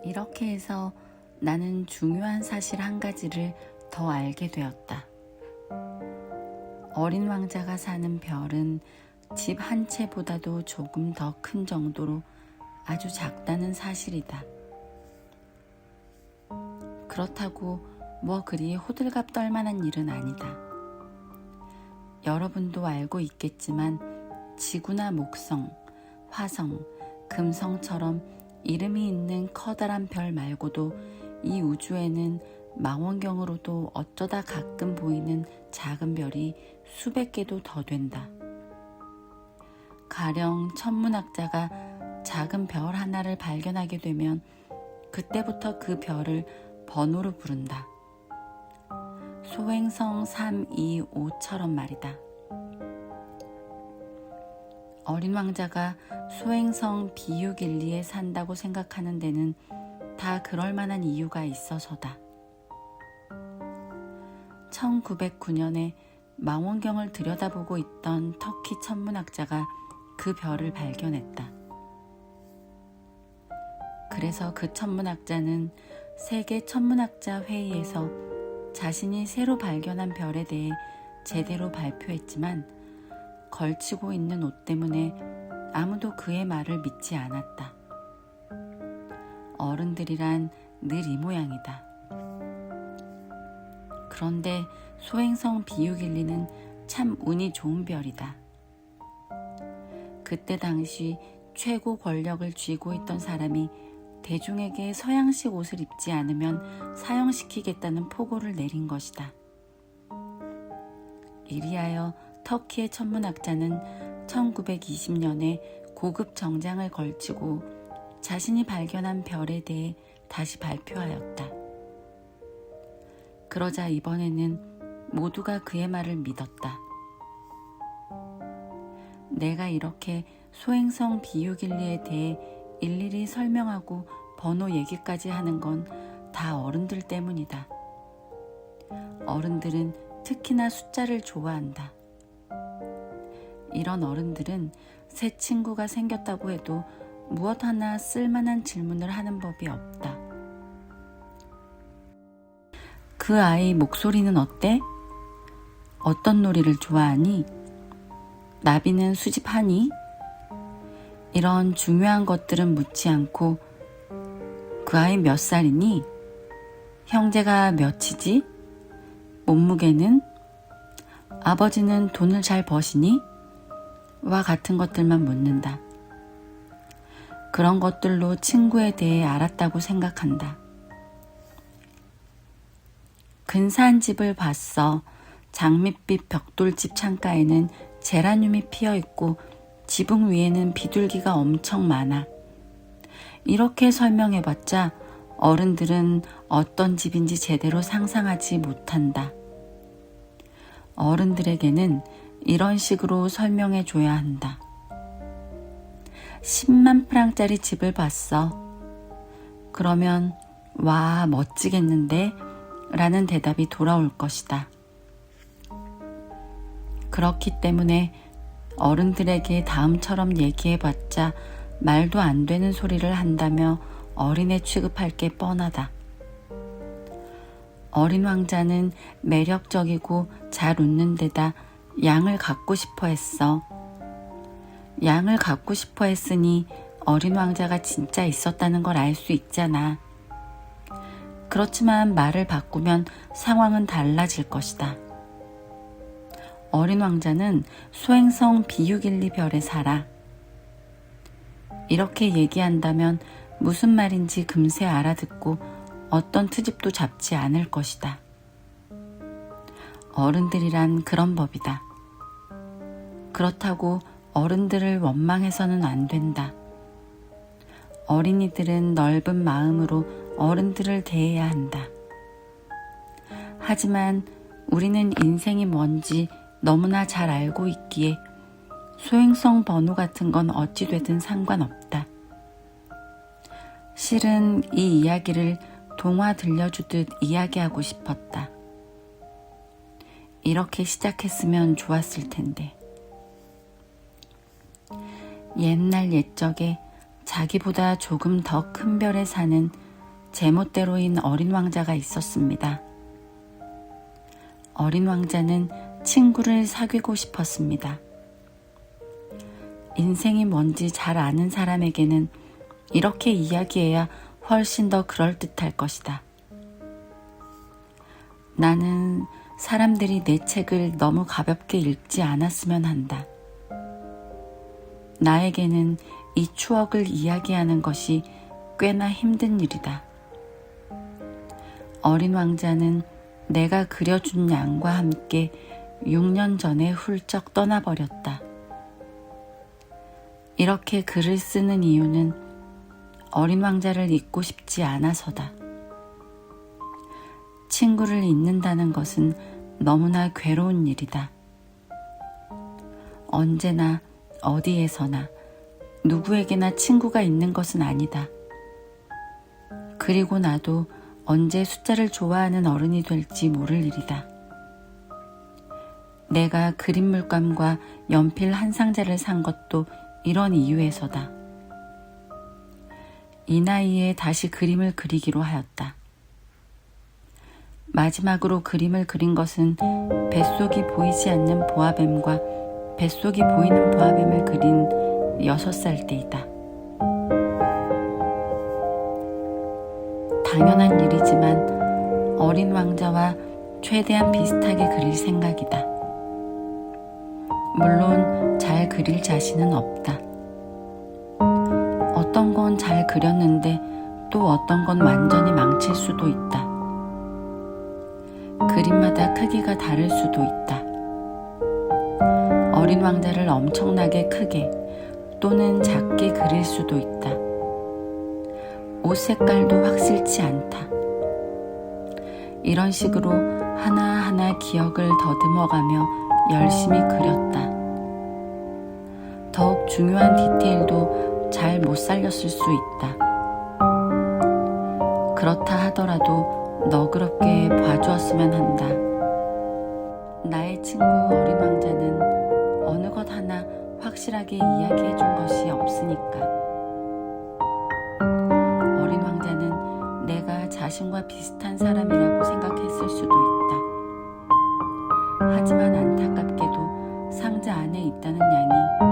이렇게 해서 나는 중요한 사실 한 가지를 더 알게 되었다. 어린 왕자가 사는 별은 집 한 채보다도 조금 더 큰 정도로 아주 작다는 사실이다. 그렇다고 뭐 그리 호들갑 떨만한 일은 아니다. 여러분도 알고 있겠지만 지구나 목성, 화성, 금성처럼 이름이 있는 커다란 별 말고도 이 우주에는 망원경으로도 어쩌다 가끔 보이는 작은 별이 수백 개도 더 된다. 가령 천문학자가 작은 별 하나를 발견하게 되면 그때부터 그 별을 번호로 부른다. 소행성 3, 2, 5처럼 말이다. 어린 왕자가 소행성 B612에 산다고 생각하는 데는 다 그럴 만한 이유가 있어서다. 1909년에 망원경을 들여다보고 있던 터키 천문학자가 그 별을 발견했다. 그래서 그 천문학자는 세계 천문학자 회의에서 자신이 새로 발견한 별에 대해 제대로 발표했지만 걸치고 있는 옷 때문에 아무도 그의 말을 믿지 않았다. 어른들이란 늘 이 모양이다. 그런데 소행성 B612는 참 운이 좋은 별이다. 그때 당시 최고 권력을 쥐고 있던 사람이 대중에게 서양식 옷을 입지 않으면 사형시키겠다는 포고를 내린 것이다. 이리하여 터키의 천문학자는 1920년에 고급 정장을 걸치고 자신이 발견한 별에 대해 다시 발표하였다. 그러자 이번에는 모두가 그의 말을 믿었다. 내가 이렇게 소행성 B612에 대해 일일이 설명하고 번호 얘기까지 하는 건 다 어른들 때문이다. 어른들은 특히나 숫자를 좋아한다. 이런 어른들은 새 친구가 생겼다고 해도 무엇 하나 쓸만한 질문을 하는 법이 없다. 그 아이 목소리는 어때? 어떤 놀이를 좋아하니? 나비는 수집하니? 이런 중요한 것들은 묻지 않고 그 아이 몇 살이니? 형제가 몇이지? 몸무게는? 아버지는 돈을 잘 버시니? 와 같은 것들만 묻는다. 그런 것들로 친구에 대해 알았다고 생각한다. 근사한 집을 봤어. 장밋빛 벽돌집 창가에는 제라늄이 피어있고 지붕 위에는 비둘기가 엄청 많아. 이렇게 설명해봤자 어른들은 어떤 집인지 제대로 상상하지 못한다. 어른들에게는 이런 식으로 설명해줘야 한다. 10만 프랑짜리 집을 봤어. 그러면 와 멋지겠는데? 라는 대답이 돌아올 것이다. 그렇기 때문에 어른들에게 다음처럼 얘기해봤자 말도 안 되는 소리를 한다며 어린애 취급할 게 뻔하다. 어린 왕자는 매력적이고 잘 웃는 데다 양을 갖고 싶어 했어. 양을 갖고 싶어 했으니 어린 왕자가 진짜 있었다는 걸 알 수 있잖아. 그렇지만 말을 바꾸면 상황은 달라질 것이다. 어린 왕자는 소행성 B612 별에 살아. 이렇게 얘기한다면 무슨 말인지 금세 알아듣고 어떤 트집도 잡지 않을 것이다. 어른들이란 그런 법이다. 그렇다고 어른들을 원망해서는 안 된다. 어린이들은 넓은 마음으로 어른들을 대해야 한다. 하지만 우리는 인생이 뭔지 너무나 잘 알고 있기에 소행성 번호 같은 건 어찌 되든 상관없다. 실은 이 이야기를 동화 들려주듯 이야기하고 싶었다. 이렇게 시작했으면 좋았을 텐데. 옛날 옛적에 자기보다 조금 더 큰 별에 사는 제멋대로인 어린 왕자가 있었습니다. 어린 왕자는 친구를 사귀고 싶었습니다. 인생이 뭔지 잘 아는 사람에게는 이렇게 이야기해야 훨씬 더 그럴듯할 것이다. 나는 사람들이 내 책을 너무 가볍게 읽지 않았으면 한다. 나에게는 이 추억을 이야기하는 것이 꽤나 힘든 일이다. 어린 왕자는 내가 그려준 양과 함께 6년 전에 훌쩍 떠나버렸다. 이렇게 글을 쓰는 이유는 어린 왕자를 잊고 싶지 않아서다. 친구를 잊는다는 것은 너무나 괴로운 일이다. 언제나 어디에서나 누구에게나 친구가 있는 것은 아니다. 그리고 나도 언제 숫자를 좋아하는 어른이 될지 모를 일이다. 내가 그림 물감과 연필 한 상자를 산 것도 이런 이유에서다. 이 나이에 다시 그림을 그리기로 하였다. 마지막으로 그림을 그린 것은 뱃속이 보이지 않는 보아뱀과 뱃속이 보이는 보아뱀을 그린 6살 때이다. 당연한 일이지만 어린 왕자와 최대한 비슷하게 그릴 생각이다. 물론 잘 그릴 자신은 없다. 어떤 건 잘 그렸는데 또 어떤 건 완전히 망칠 수도 있다. 그림마다 크기가 다를 수도 있다. 어린 왕자를 엄청나게 크게 또는 작게 그릴 수도 있다. 옷 색깔도 확실치 않다. 이런 식으로 하나하나 기억을 더듬어가며 열심히 그렸다. 더욱 중요한 디테일도 잘 못 살렸을 수 있다. 그렇다 하더라도 너그럽게 봐주었으면 한다. 나의 친구 어린 왕자는 어느 것 하나 확실하게 이야기해 준 것이 없으니까. 어린 왕자는 내가 자신과 비슷한 사람이라고 생각했을 수도 있다. 하지만 안타깝게도 상자 안에 있다는 양이